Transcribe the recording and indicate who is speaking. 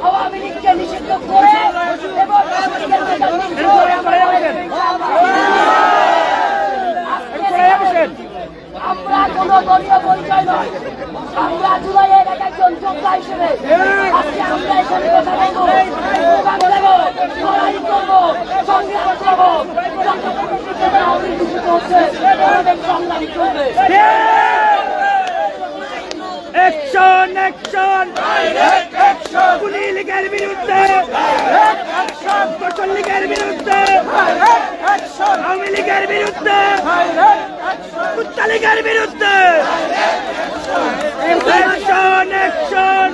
Speaker 1: আওয়ামী লীগকে নিষিদ্ধ করে আমরা কোন দলীয় পরিচয় নয়, আমরা জুলাইয়ের একজন যোদ্ধা হিসেবে আজকে আমরা এখানে কথা বলবো, প্রোগ্রাম দেবো, লড়াই করবো, সংগ্রাম করবো। হচ্ছে সংগ্রামী করবে।
Speaker 2: অ্যাকশন অ্যাকশন পুলিশ লীগের বিরুদ্ধে, মুসলিম লীগের বিরুদ্ধে, আওয়ামী লীগের বিরুদ্ধে, কুত্তা লীগের বিরুদ্ধে। Action action